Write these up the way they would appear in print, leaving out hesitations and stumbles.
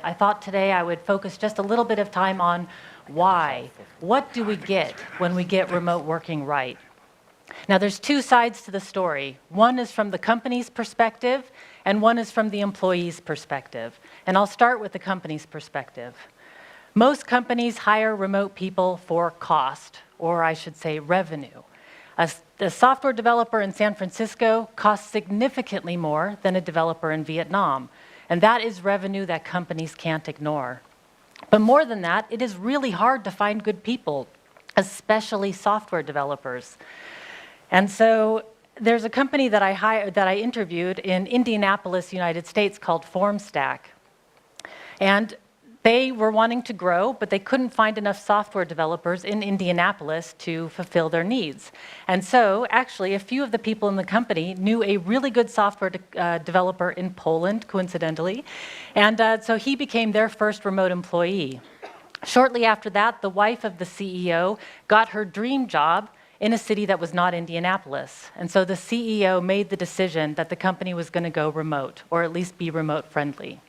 I thought today I would focus just a little bit of time on why. What do we get when we get remote working right? Now, there's two sides to the story. One is from the company's perspective, and one is from the employee's perspective. And I'll start with the company's perspective. Most companies hire remote people for cost, or I should say revenue. A software developer in San Francisco costs significantly more than a developer in Vietnam, and that is revenue that companies can't ignore. But more than that, it is really hard to find good people, especially software developers. And so there's a company that I interviewed in Indianapolis, United States, called FormStack. And they were wanting to grow, but they couldn't find enough software developers in Indianapolis to fulfill their needs. And so, actually, a few of the people in the company knew a really good software developer in Poland, coincidentally. And so he became their first remote employee. Shortly after that, the wife of the CEO got her dream job in a city that was not Indianapolis. And so the CEO made the decision that the company was going to go remote, or at least be remote friendly.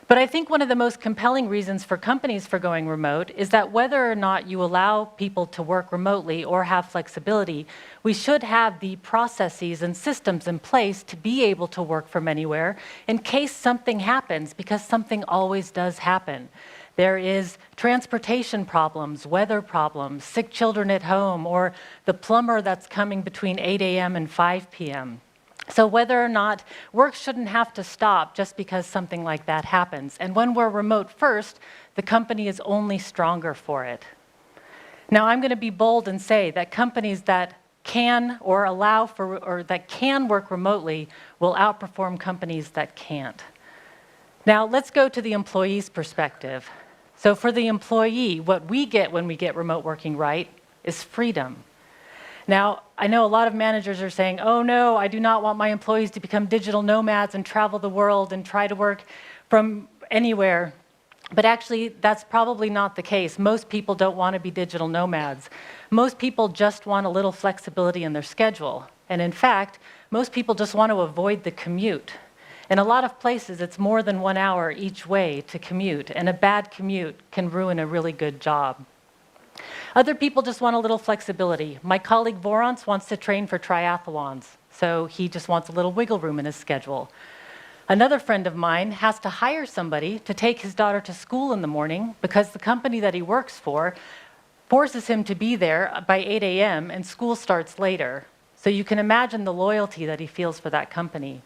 But I think one of the most compelling reasons for companies for going remote is that whether or not you allow people to work remotely or have flexibility, we should have the processes and systems in place to be able to work from anywhere in case something happens, because something always does happen. There is transportation problems, weather problems, sick children at home, or the plumber that's coming between 8 a.m. and 5 p.m. So whether or not work shouldn't have to stop just because something like that happens. And when we're remote first, the company is only stronger for it. Now, I'm going to be bold and say that companies that can or allow for or that can work remotely will outperform companies that can't. Now, let's go to the employee's perspective. So for the employee, what we get when we get remote working right is freedom. Now, I know a lot of managers are saying, oh no, I do not want my employees to become digital nomads and travel the world and try to work from anywhere. But actually, that's probably not the case. Most people don't want to be digital nomads. Most people just want a little flexibility in their schedule. And in fact, most people just want to avoid the commute. In a lot of places, it's more than 1 hour each way to commute, and a bad commute can ruin a really good job. Other people just want a little flexibility. My colleague Vorance wants to train for triathlons, so he just wants a little wiggle room in his schedule. Another friend of mine has to hire somebody to take his daughter to school in the morning because the company that he works for forces him to be there by 8 a.m. and school starts later. So you can imagine the loyalty that he feels for that company.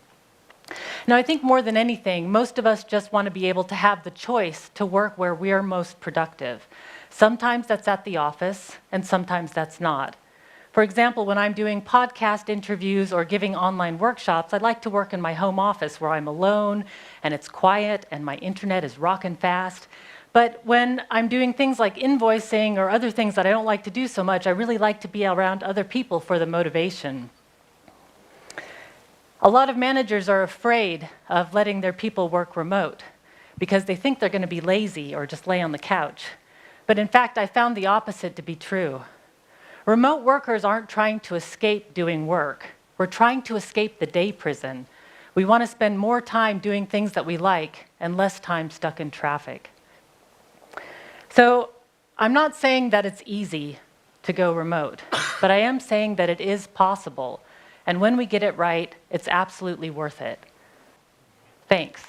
Now, I think more than anything, most of us just want to be able to have the choice to work where we are most productive. Sometimes that's at the office, and sometimes that's not. For example, when I'm doing podcast interviews or giving online workshops, I'd like to work in my home office where I'm alone, and it's quiet, and my internet is rocking fast. But when I'm doing things like invoicing or other things that I don't like to do so much, I really like to be around other people for the motivation. A lot of managers are afraid of letting their people work remote because they think they're going to be lazy or just lay on the couch. But in fact, I found the opposite to be true. Remote workers aren't trying to escape doing work. We're trying to escape the day prison. We want to spend more time doing things that we like and less time stuck in traffic. So I'm not saying that it's easy to go remote, but I am saying that it is possible. And when we get it right, it's absolutely worth it. Thanks.